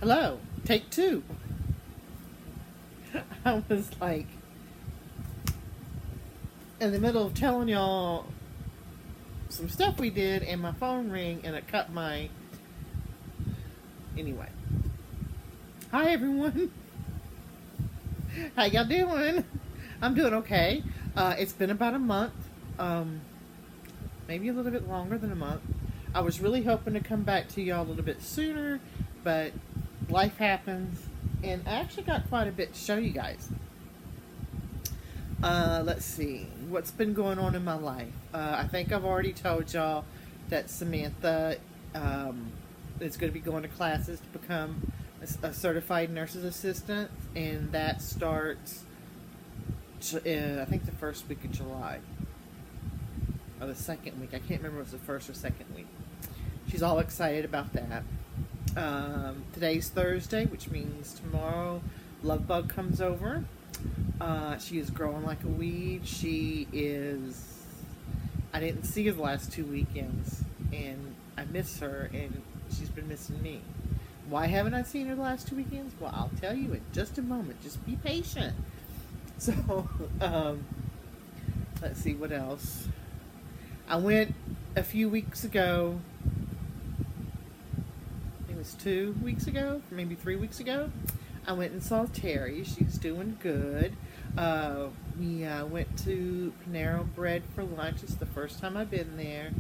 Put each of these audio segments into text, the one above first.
Hello, take two. I was like in the middle of telling y'all some stuff we did, and my phone rang, and it cut my. Anyway, hi everyone. How y'all doing? I'm doing okay. It's been about a month, maybe a little bit longer than a month. I was really hoping to come back to y'all a little bit sooner, but life happens, and I actually got quite a bit to show you guys. Let's see what's been going on in my life. I think I've already told y'all that Samantha is going to be going to classes to become a certified nurse's assistant, and that starts I think the first week of July, or the second week. I can't remember if it was the first or second week. She's all excited about that. Today's Thursday, which means tomorrow Lovebug comes over. She is growing like a weed. She is... I didn't see her the last 2 weekends, and I miss her, and she's been missing me. Why haven't I seen her the last 2 weekends? Well, I'll tell you in just a moment. Just be patient. So, let's see what else. I went a few weeks ago. I think it was 2 weeks ago, maybe 3 weeks ago. I went and saw Terry. She's doing good. We went to Panera Bread for lunch. It's the first time I've been there.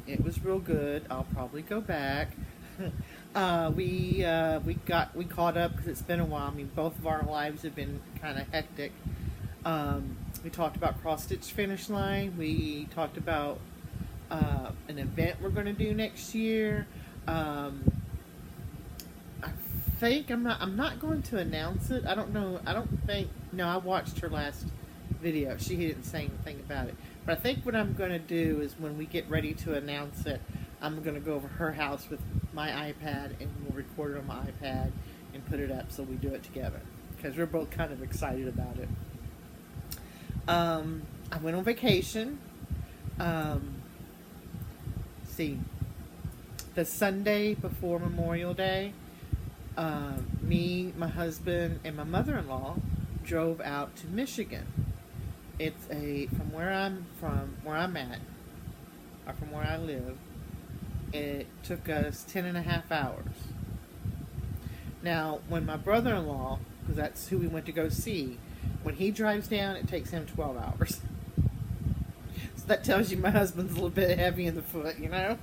It was real good. I'll probably go back. We caught up because it's been a while. I mean, both of our lives have been kind of hectic. We talked about Cross Stitch Finish Line. We talked about an event we're going to do next year. I think I'm not going to announce it. I don't know. No, I watched her last video. She didn't say anything about it. But I think what I'm going to do is when we get ready to announce it, I'm going to go over her house with my iPad, and we'll record it on my iPad and put it up so we do it together. Because we're both kind of excited about it. I went on vacation. See, the Sunday before Memorial Day, me, my husband, and my mother-in-law drove out to Michigan. It's from where I'm at, or from where I live. It took us 10.5 hours. Now, when my brother-in-law, because that's who we went to go see, when he drives down, it takes him 12 hours. So that tells you my husband's a little bit heavy in the foot, you know?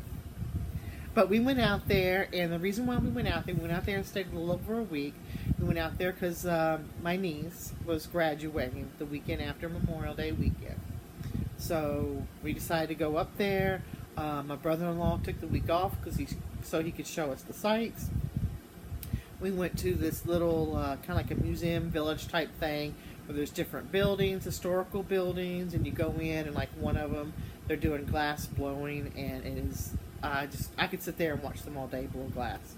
But we went out there, and the reason why we went out there and stayed a little over a week. We went out there because my niece was graduating the weekend after Memorial Day weekend. So we decided to go up there. My brother-in-law took the week off so he could show us the sights. We went to this little kind of like a museum village type thing where there's different buildings, historical buildings, and you go in, and like one of them, they're doing glass blowing, and it is I could sit there and watch them all day blow glass.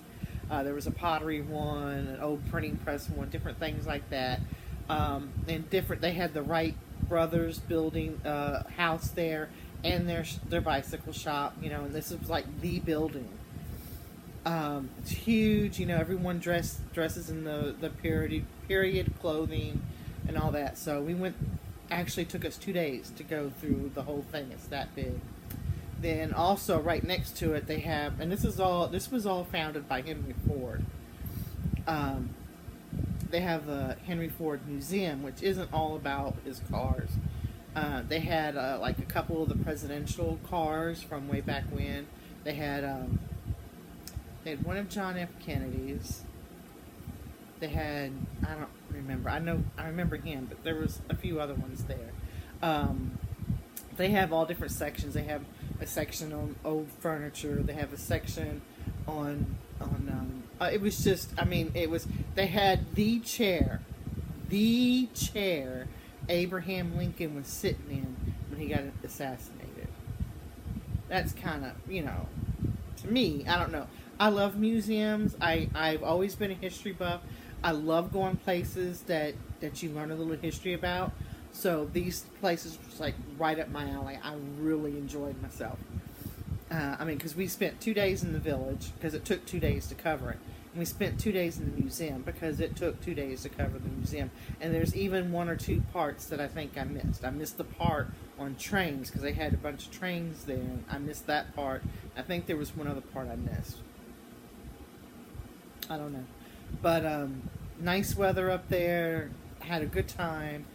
There was a pottery one, an old printing press one, different things like that, and they had the Wright brothers building house there, and their bicycle shop, you know, and this was like the building. It's huge, you know, everyone dresses in the period clothing and all that. So we went, actually took us 2 days to go through the whole thing. It's that big. Then also right next to it they have, and this was all founded by Henry Ford. They have the Henry Ford Museum, which isn't all about his cars. They had like a couple of the presidential cars from way back when. They had one of John F. Kennedy's. They had, I don't remember. I remember him, but there was a few other ones there. They have all different sections. They have a section on old furniture. They have a section on it was just, I mean, they had the chair Abraham Lincoln was sitting in when he got assassinated. That's kind of, you know, to me, I don't know. I love museums. I've always been a history buff. I love going places that you learn a little history about. So these places was like right up my alley. I really enjoyed myself. I mean, because we spent 2 days in the village, because it took 2 days to cover it. And we spent 2 days in the museum because it took 2 days to cover the museum. And there's even one or two parts that I think I missed. I missed the part on trains because they had a bunch of trains there. And I missed that part. I think there was one other part I missed. I don't know. But nice weather up there. Had a good time.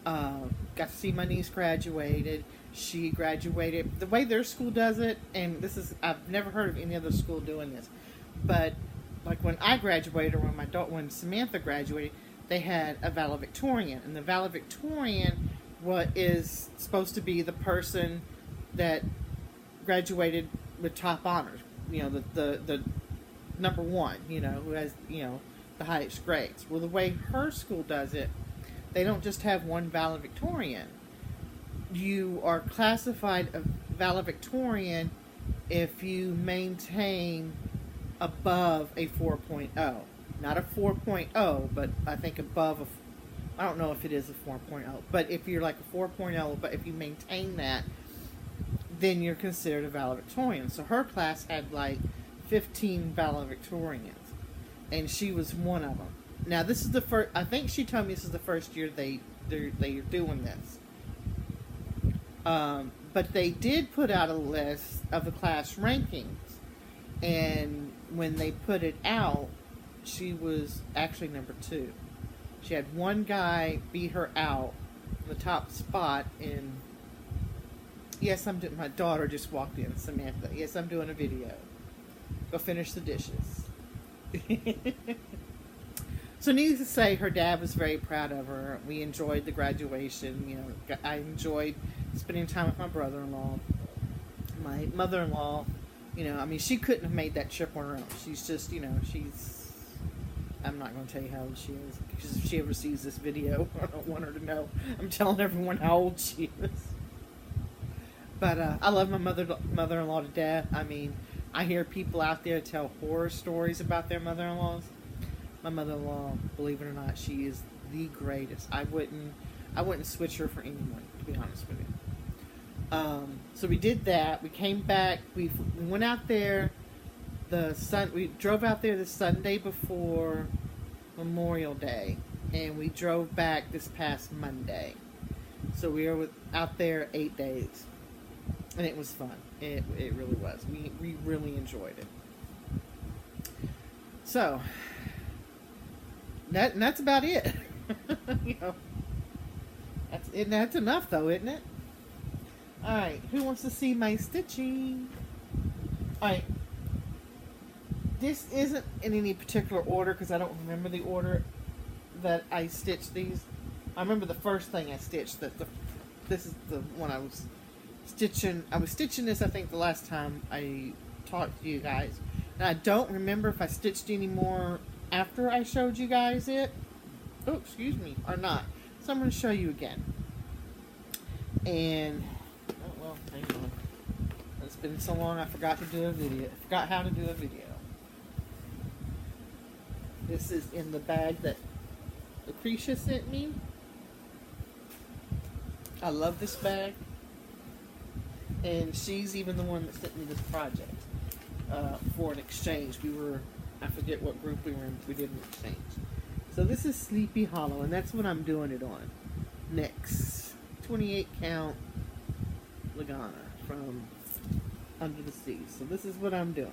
Got to see my niece graduated. She graduated the way their school does it, and this is, I've never heard of any other school doing this, but like when I graduated, or when Samantha graduated, they had a valedictorian, and the valedictorian is supposed to be the person that graduated with top honors, the number one, who has, the highest grades. Well, the way her school does it, they don't just have one valedictorian. You are classified a valedictorian if you maintain above a 4.0. Not a 4.0, but I think above I don't know if it is a 4.0, but if you're like a 4.0, but if you maintain that, then you're considered a valedictorian. So her class had like 15 valedictorians, and she was one of them. Now this is the first, I think she told me this is the first year they're doing this. But they did put out a list of the class rankings, and when they put it out, she was actually number 2. She had one guy beat her out the top spot in, yes, my daughter just walked in, Samantha. Yes, I'm doing a video. Go finish the dishes. So needless to say, her dad was very proud of her. We enjoyed the graduation. I enjoyed spending time with my brother-in-law. My mother-in-law, she couldn't have made that trip on her own. She's just, I'm not going to tell you how old she is, because if she ever sees this video, I don't want her to know. I'm telling everyone how old she is. But I love my mother-in-law to death. I hear people out there tell horror stories about their mother-in-laws. My mother-in-law, believe it or not, she is the greatest. I wouldn't switch her for anyone, to be honest with you. So we did that. We came back. We went out there. We drove out there the Sunday before Memorial Day, and we drove back this past Monday. So we were out there 8 days, and it was fun. It really was. We really enjoyed it. So that's about it. That's enough, though, isn't it? All right, who wants to see my stitching? All right, this isn't in any particular order because I don't remember the order that I stitched these. I remember the first thing I stitched. This is the one I was stitching. I was stitching this, I think, the last time I talked to you guys. And I don't remember if I stitched any more after I showed you guys it. Oh, excuse me, or not. So I'm going to show you again. And, hang on. It's been so long I forgot to do a video. I forgot how to do a video. This is in the bag that Lucretia sent me. I love this bag. And she's even the one that sent me this project for an exchange. I forget what group we were in. We did an exchange. So this is Sleepy Hollow, and that's what I'm doing it on. Next, 28 count Lagana from Under the Sea. So this is what I'm doing.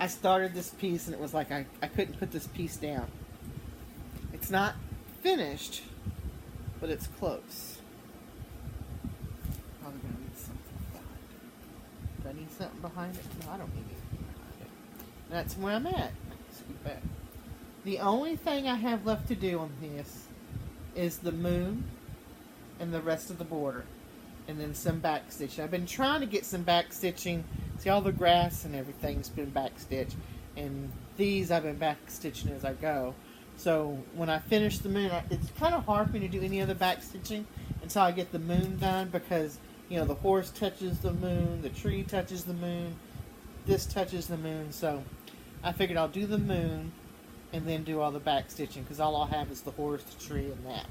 I started this piece, and it was like I couldn't put this piece down. It's not finished, but it's close. Probably gonna need something behind it. Do I need something behind it? No, I don't need anything behind it. That's where I'm at. Scoot back. The only thing I have left to do on this is the moon and the rest of the border, and then some back stitching. I've been trying to get some back stitching. See, all the grass and everything's been back stitched, and these I've been back stitching as I go. So when I finish the moon, it's kind of hard for me to do any other back stitching until I get the moon done, because the horse touches the moon, the tree touches the moon, this touches the moon. So I figured I'll do the moon and then do all the back stitching, because all I'll have is the horse, the tree, and that.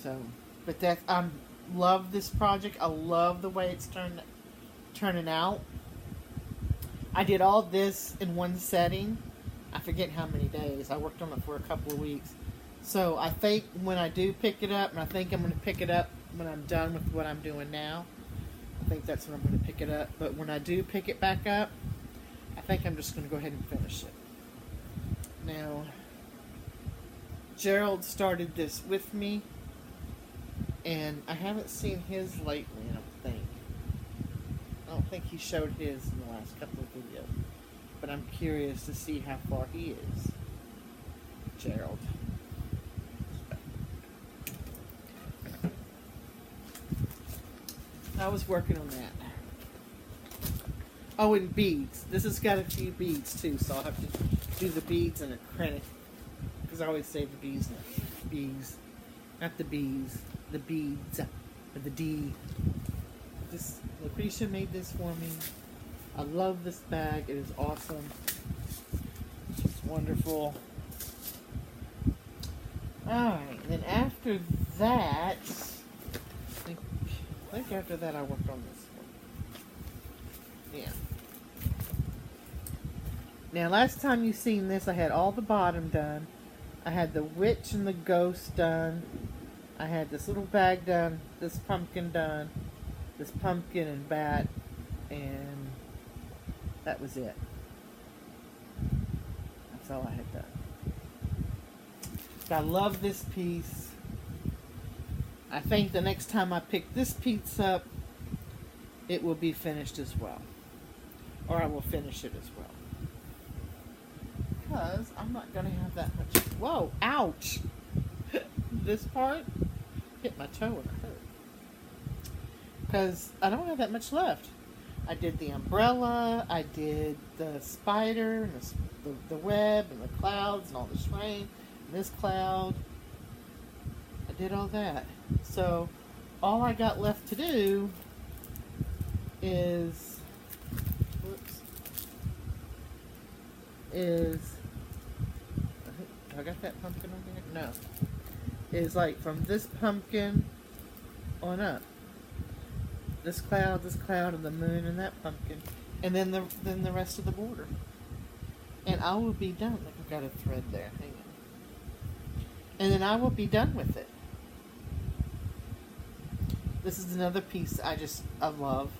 So, but I love this project. I love the way it's turning out. I did all this in one setting. I forget how many days. I worked on it for a couple of weeks. So I think when I do pick it up, and I think I'm going to pick it up when I'm done with what I'm doing now. I think that's when I'm going to pick it up. But when I do pick it back up, I think I'm just going to go ahead and finish it. Now, Gerald started this with me, and I haven't seen his lately, I don't think. I don't think he showed his in the last couple of videos. But I'm curious to see how far he is. Gerald. I was working on that. Oh, and beads. This has got a few beads too, so I'll have to do the beads and acrylic. Because I always say the bees, not the bees, the beads, or the D. This Lucretia made this for me. I love this bag. It is awesome. It's wonderful. Alright, then after that, I think after that I worked on this one. Yeah. Now, last time you seen this, I had all the bottom done. I had the witch and the ghost done. I had this little bag done, this pumpkin done, this pumpkin and bat, and that was it. That's all I had done. I love this piece. I think the next time I pick this piece up, it will be finished as well. Or I will finish it as well. Because I'm not going to have that much. Whoa, ouch! This part hit my toe and it hurt. Because I don't have that much left. I did the umbrella, I did the spider, and the web, and the clouds, and all this rain, and this cloud. I did all that. So, all I got left to do is, I got that pumpkin on here? No. Is like from this pumpkin on up. This cloud, and the moon, and that pumpkin. And then the rest of the border. And I will be done. Look, I've got a thread there. Hang on. And then I will be done with it. This is another piece I love.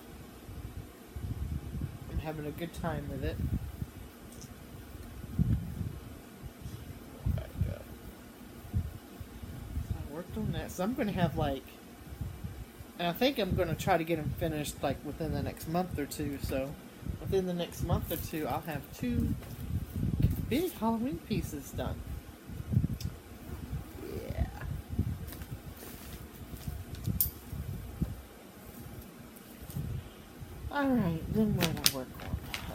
I'm having a good time with it. I worked on that. So I'm going to have and I think I'm going to try to get them finished within the next month or two. So within the next month or two, I'll have 2 big Halloween pieces done. Yeah. Alright, then what did I work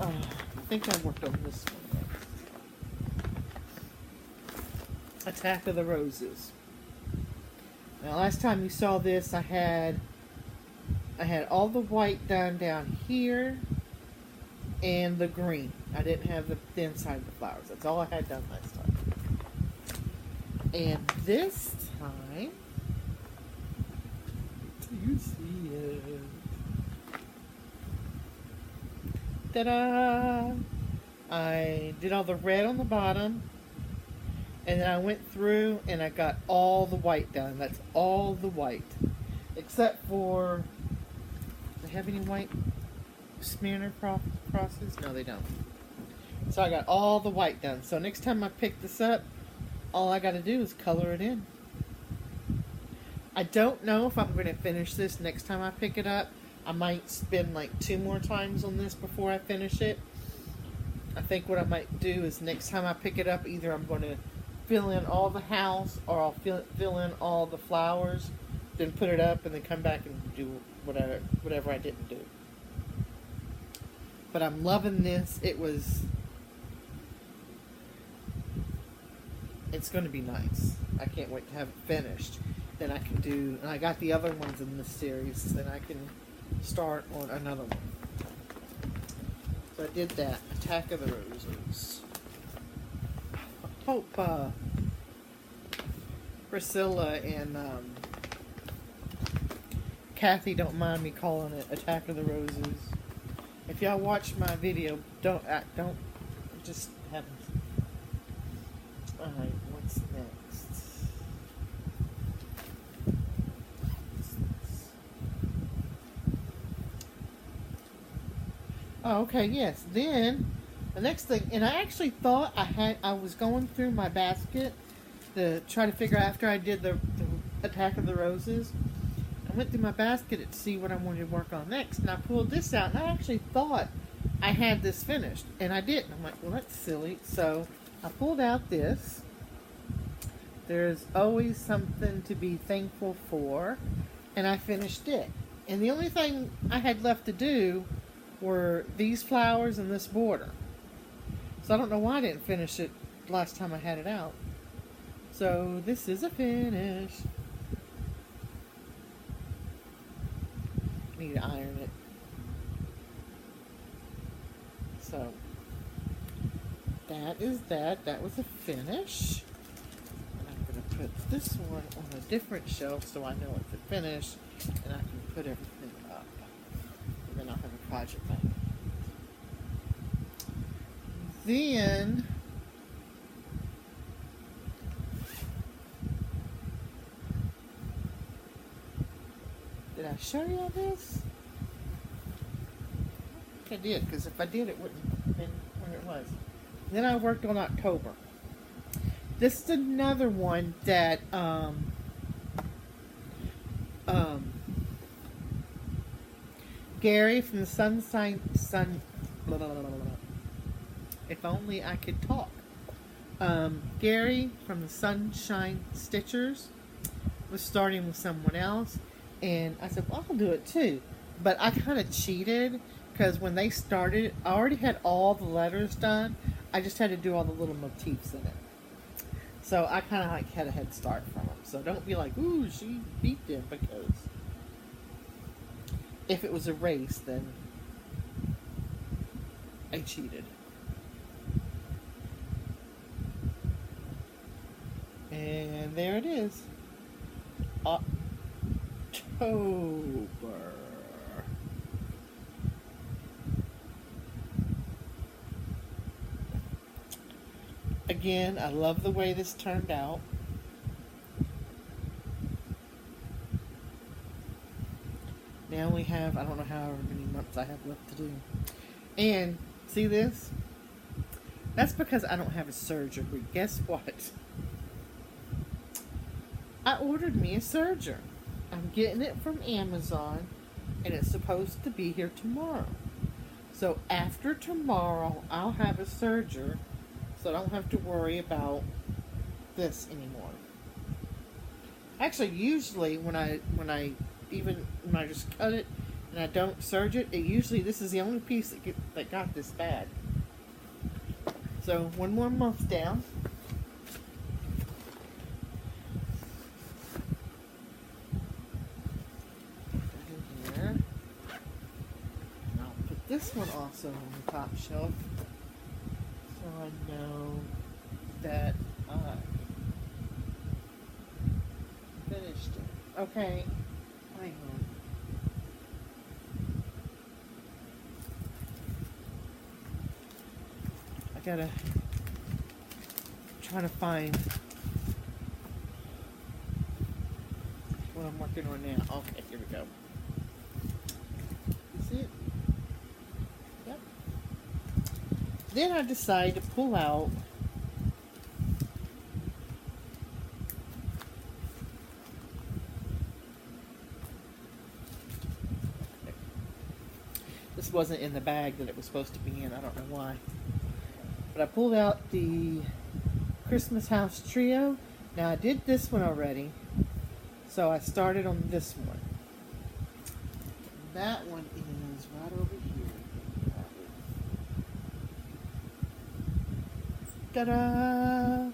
on? I think I worked on this one next. Attack of the Roses. Now, last time you saw this, I had all the white done down here and the green. I didn't have the inside of the flowers. That's all I had done last time. And this time, do you see it? Ta-da! I did all the red on the bottom. And then I went through and I got all the white done. That's all the white. Except for... Do they have any white smear crosses? No, they don't. So I got all the white done. So next time I pick this up, all I got to do is color it in. I don't know if I'm going to finish this next time I pick it up. I might spend 2 more times on this before I finish it. I think what I might do is next time I pick it up, either I'm going to fill in all the house, or I'll fill in all the flowers, then put it up, and then come back and do whatever I didn't do. But I'm loving this. It's going to be nice. I can't wait to have it finished. Then I can do, and I got the other ones in this series, then I can start on another one. So I did that. Attack of the Roses. Hope Priscilla and Kathy don't mind me calling it Attack of the Roses. If y'all watch my video, don't just have. All right, what's next? Oh, okay, yes. Then the next thing, and I actually thought I was going through my basket to try to figure out after I did the Attack of the Roses. I went through my basket to see what I wanted to work on next, and I pulled this out, and I actually thought I had this finished, and I didn't. I'm like, well, that's silly. So I pulled out this. There's always something to be thankful for, and I finished it. And the only thing I had left to do were these flowers and this border. So I don't know why I didn't finish it last time I had it out. So this is a finish. Need to iron it. So that is that. That was a finish. And I'm going to put this one on a different shelf so I know it's a finish, and I can put everything up. And then I'll have a project back. Then did I show you this? I think I did, because if I did, it wouldn't have been where it was. Then I worked on October. This is another one that Gary from the blah, blah, blah, blah, blah. If only I could talk. Gary from the Sunshine Stitchers was starting with someone else, and I said, well, I'll do it too. But I kind of cheated, because when they started, I already had all the letters done. I just had to do all the little motifs in it. So I kind of like had a head start from them. So don't be like, ooh, she beat them, because if it was a race, then I cheated. And there it is. October. Again, I love the way this turned out. Now we have, I don't know however many months I have left to do. And, see this? That's because I don't have a serger. But guess what? I ordered me a serger. I'm getting it from Amazon, and it's supposed to be here tomorrow. So after tomorrow, I'll have a serger, so I don't have to worry about this anymore. Actually, usually when I just cut it and I don't serge it, usually this is the only piece that got this bad. So one more month down. This one also on the top shelf, so I know that I finished it. Okay, hang on. I gotta try to find what I'm working on now. Okay, here we go. You see it? Then I decided to pull out this wasn't in the bag that it was supposed to be in. I don't know why. But I pulled out the Christmas House Trio. Now I did this one already, so I started on this one. That one is right over here. Ta-da!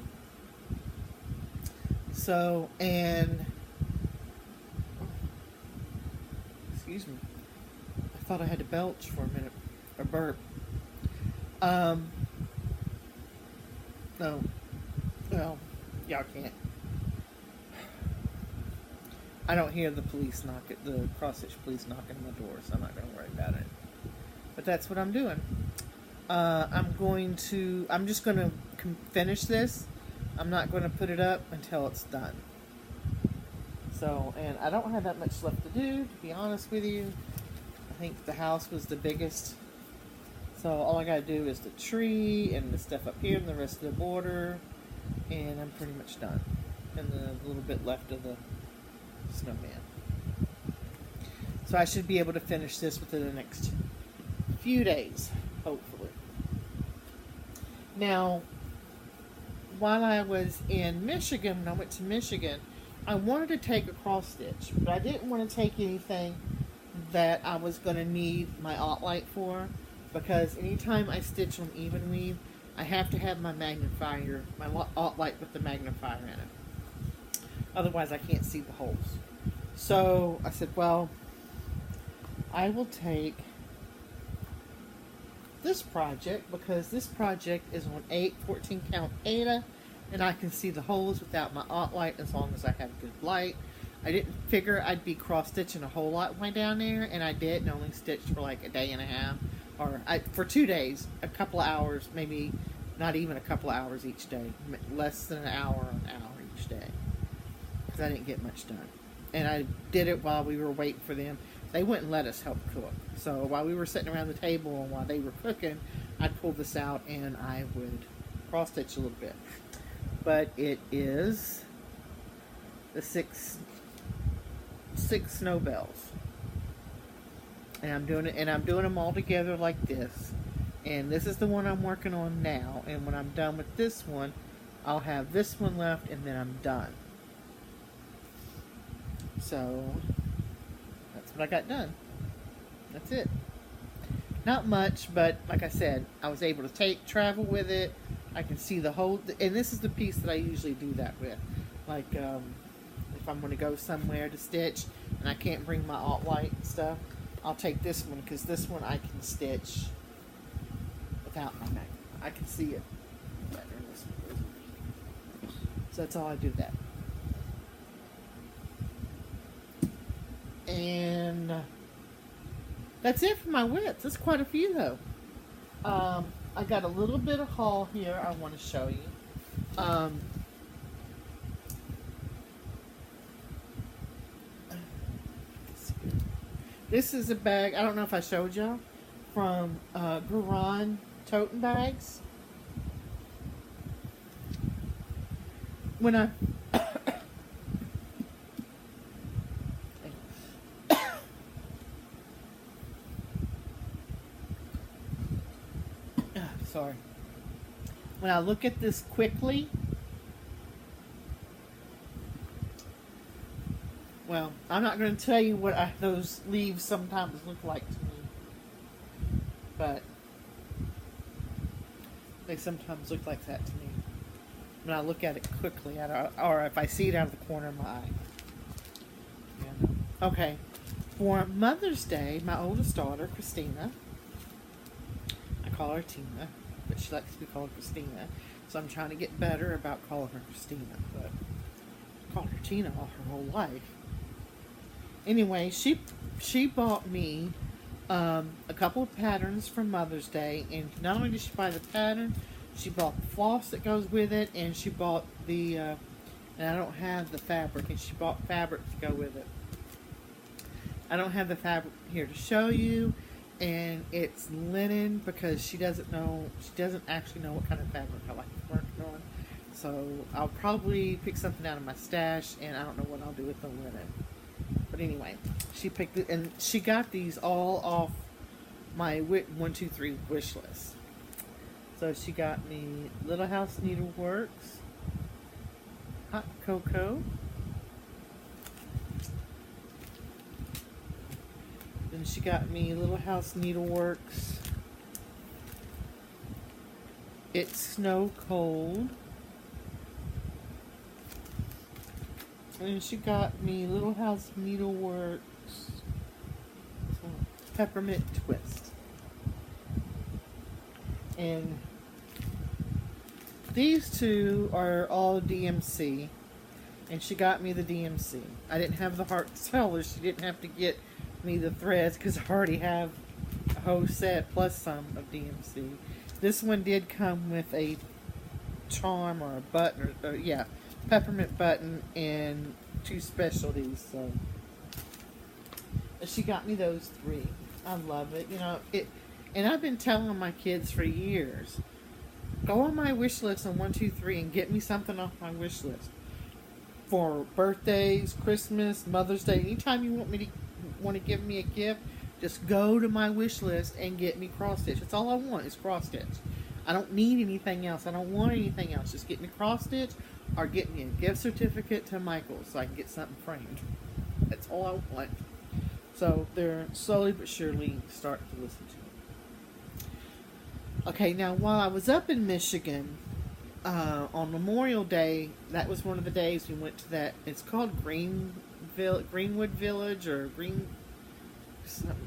So, and excuse me, I thought I had to belch for a minute, or burp. No, well, y'all can't. I don't hear the police the cross-stitch police knocking on my door, so I'm not going to worry about it. But that's what I'm doing. I'm just going to finish this. I'm not going to put it up until it's done. So, and I don't have that much left to do, to be honest with you. I think the house was the biggest. So all I got to do is the tree and the stuff up here and the rest of the border. And I'm pretty much done. And the little bit left of the snowman. So I should be able to finish this within the next few days, hopefully. Now, while I was in Michigan, when I went to Michigan, I wanted to take a cross stitch, but I didn't want to take anything that I was going to need my light for, because anytime I stitch on even weave, I have to have my magnifier, my light with the magnifier in it. Otherwise, I can't see the holes. So I said, well, I will take this project, because this project is on 14 count Ada, and I can see the holes without my light as long as I have good light. I didn't figure I'd be cross stitching a whole lot way down there, and I did, and only stitched for like a day and a half, or for 2 days, a couple of hours, maybe not even a couple of hours each day, less than an hour each day, because I didn't get much done. And I did it while we were waiting for them. They wouldn't let us help cook. So while we were sitting around the table and while they were cooking, I'd pull this out and I would cross stitch a little bit. But it is the six snow bells. And I'm doing it, and I'm doing them all together like this. And this is the one I'm working on now. And when I'm done with this one, I'll have this one left and then I'm done. So that's what I got done. That's it. Not much, but like I said, I was able to travel with it. I can see the whole, and this is the piece that I usually do that with. Like, if I'm going to go somewhere to stitch and I can't bring my alt light and stuff, I'll take this one, because this one I can stitch without my magnet. I can see it better in this one. So that's all I do that. And that's it for my widths. That's quite a few though. I got a little bit of haul here I want to show you. This is a bag, I don't know if I showed y'all, from Garan Toten Bags. When I sorry. When I look at this quickly, well, I'm not going to tell you what those leaves sometimes look like to me, but they sometimes look like that to me when I look at it quickly, or if I see it out of the corner of my eye. Yeah. Okay, for Mother's Day, my oldest daughter, Christina, I call her Tina, but she likes to be called Christina, so I'm trying to get better about calling her Christina, but I called her Tina all her whole life. Anyway, she bought me a couple of patterns for Mother's Day, and not only did she buy the pattern, she bought the floss that goes with it, and she bought the, and I don't have the fabric, and she bought fabric to go with it. I don't have the fabric here to show you, and it's linen, because she doesn't actually know what kind of fabric I like working on. So I'll probably pick something out of my stash, and I don't know what I'll do with the linen. But anyway, she picked it, and she got these all off my 1, 2, 3 wish list. So she got me Little House Needleworks, Hot Cocoa, then she got me Little House Needleworks, It's Snow Cold, and she got me Little House Needleworks Peppermint Twist. And these two are all DMC, and she got me the DMC. I didn't have the heart to tell her she didn't have to get me the threads, because I already have a whole set plus some of DMC. This one did come with a charm or a button, or yeah, peppermint button and 2 specialties. So she got me those 3. I love it. You know it, and I've been telling my kids for years, go on my wish list on 123 and get me something off my wish list for birthdays, Christmas, Mother's Day. Anytime you want to give me a gift, just go to my wish list and get me cross stitch. That's all I want is cross stitch. I don't need anything else. I don't want anything else. Just get me cross stitch or get me a gift certificate to Michael's so I can get something framed. That's all I want. So they're slowly but surely starting to listen to me. Okay, now while I was up in Michigan on Memorial Day, that was one of the days we went to that. It's called Greenwood Village or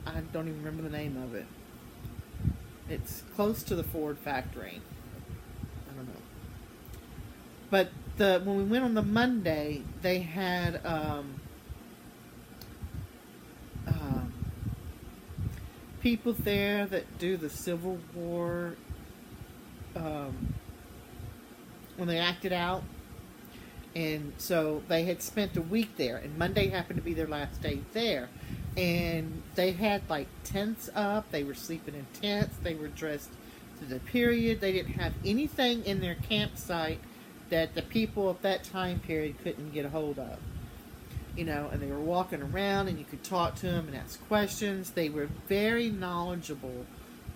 I don't even remember the name of it. It's close to the Ford factory. I don't know. But when we went on the Monday, they had people there that do the Civil War when they acted out. And so they had spent a week there, and Monday happened to be their last day there. And they had like tents up. They were sleeping in tents. They were dressed to the period. They didn't have anything in their campsite that the people of that time period couldn't get a hold of. You know, and they were walking around, and you could talk to them and ask questions. They were very knowledgeable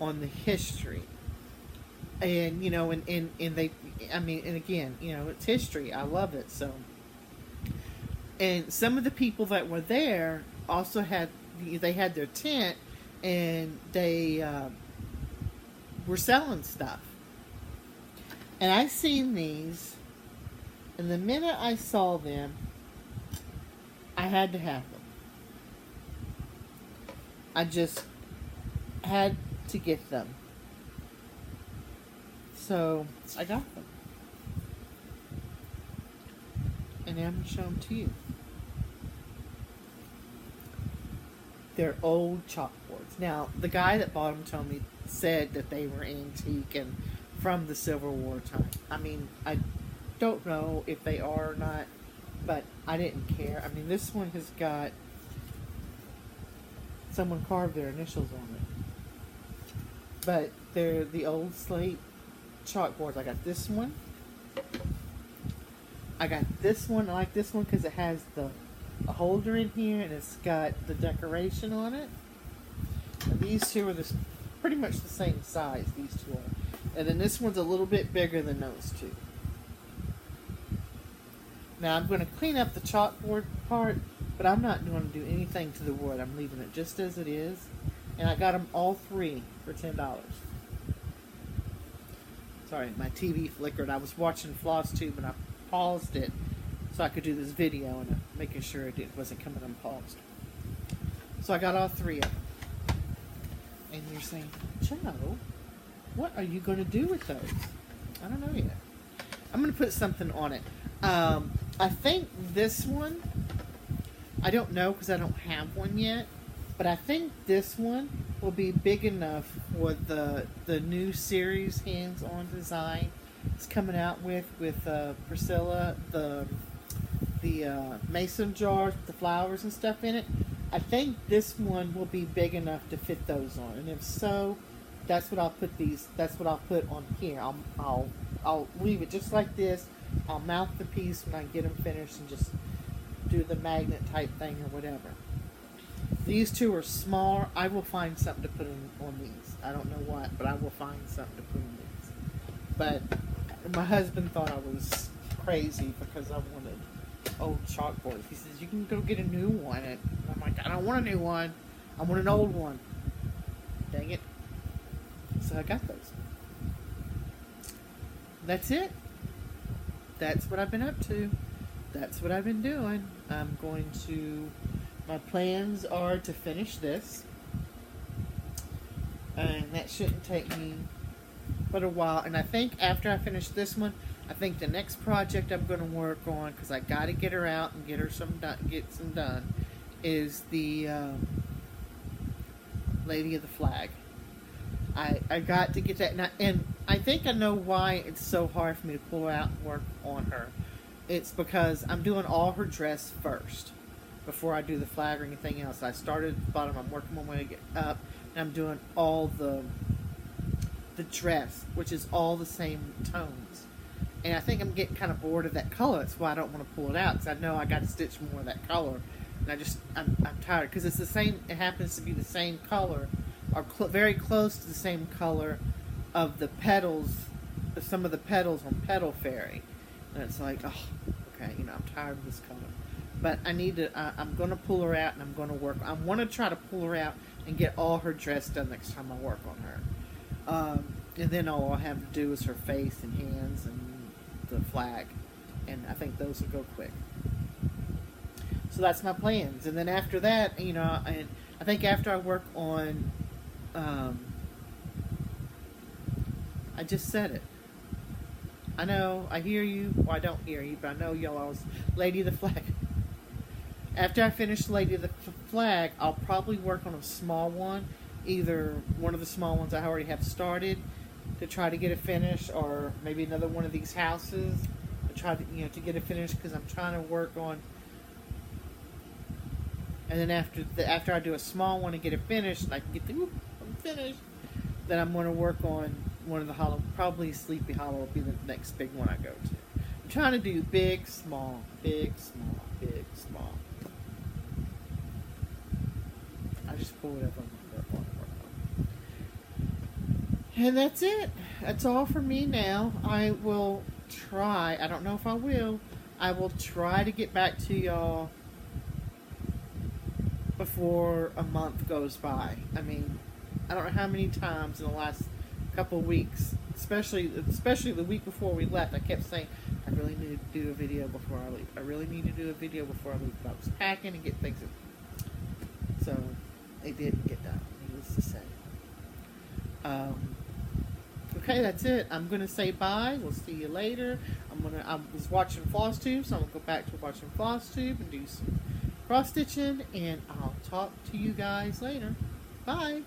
on the history. And, you know, and they, I mean, and again, you know, it's history. I love it. So, and some of the people that were there also had their tent, and they were selling stuff. And I seen these, and the minute I saw them, I had to have them. I just had to get them. So I got them. And I'm going to show them to you. They're old chalkboards. Now, the guy that bought them told me, said that they were antique and from the Civil War time. I mean, I don't know if they are or not, but I didn't care. I mean, this one has got someone carved their initials on it. But they're the old slate chalkboards. I got this one. I got this one. I like this one because it has a holder in here, and it's got the decoration on it. And these two are pretty much the same size. These two are. And then this one's a little bit bigger than those two. Now I'm going to clean up the chalkboard part, but I'm not going to do anything to the wood. I'm leaving it just as it is. And I got them all 3 for $10. Sorry, my TV flickered. I was watching Flosstube and I paused it so I could do this video, and making sure it wasn't coming unpaused. So I got all 3 of them. And you're saying, Joe, what are you going to do with those? I don't know yet. I'm going to put something on it. I think this one, I don't know because I don't have one yet, but I think this one will be big enough for the new series hands-on design it's coming out with Priscilla, the mason jars with the flowers and stuff in it. I think this one will be big enough to fit those on, and if so, that's what I'll put that's what I'll put on here. I'll leave it just like this. I'll mount the piece when I get them finished and just do the magnet type thing or whatever. These 2 are smaller. I will find something to put on these. I don't know what, but I will find something to put on these. But my husband thought I was crazy because I wanted old chalkboards. He says, you can go get a new one. And I'm like, I don't want a new one. I want an old one. Dang it. So I got those. That's it. That's what I've been up to. That's what I've been doing. My plans are to finish this. And that shouldn't take me but a while. And I think after I finish this one, I think the next project I'm going to work on, because I got to get her out and get some done, is the Lady of the Flag. I got to get that, and I think I know why it's so hard for me to pull out and work on her. It's because I'm doing all her dress first before I do the flag or anything else. I started at the bottom, I'm working my way to get up, and I'm doing all the dress, which is all the same tones. And I think I'm getting kind of bored of that color. That's why I don't want to pull it out, because I know I got to stitch more of that color. And I'm tired, because it's the same, it happens to be the same color, or very close to the same color of the petals, some of the petals on Petal Fairy. And it's like, oh, okay, I'm tired of this color. But I need to, I'm going to pull her out, and I'm going to work. I want to try to pull her out and get all her dress done next time I work on her. And then all I'll have to do is her face and hands and the flag. And I think those will go quick. So that's my plans. And then after that, and I think after I work on, I just said it. I know, I hear you. Well, I don't hear you, but I know y'all always, Lady of the Flag. After I finish Lady of the Flag, I'll probably work on a small one. Either one of the small ones I already have started to try to get it finished, or maybe another one of these houses to try to, to get it finished, because I'm trying to work on. And then after I do a small one and get it finished, and I can get I'm finished, then I'm going to work on one of the hollow, probably Sleepy Hollow will be the next big one I go to. I'm trying to do big, small, big, small, big, small. I just pull whatever I'm going to work on. And that's it. That's all for me now. I will try, I don't know if I will try to get back to y'all before a month goes by. I mean, I don't know how many times in the last couple of weeks, especially the week before we left, I kept saying, I really need to do a video before I leave. I really need to do a video before I leave. But I was packing and getting things in. So, it didn't get done, needless to say. Okay, that's it. I'm going to say bye. We'll see you later. I was watching Flosstube, so I'm going to go back to watching Flosstube and do some cross stitching, and I'll talk to you guys later. Bye.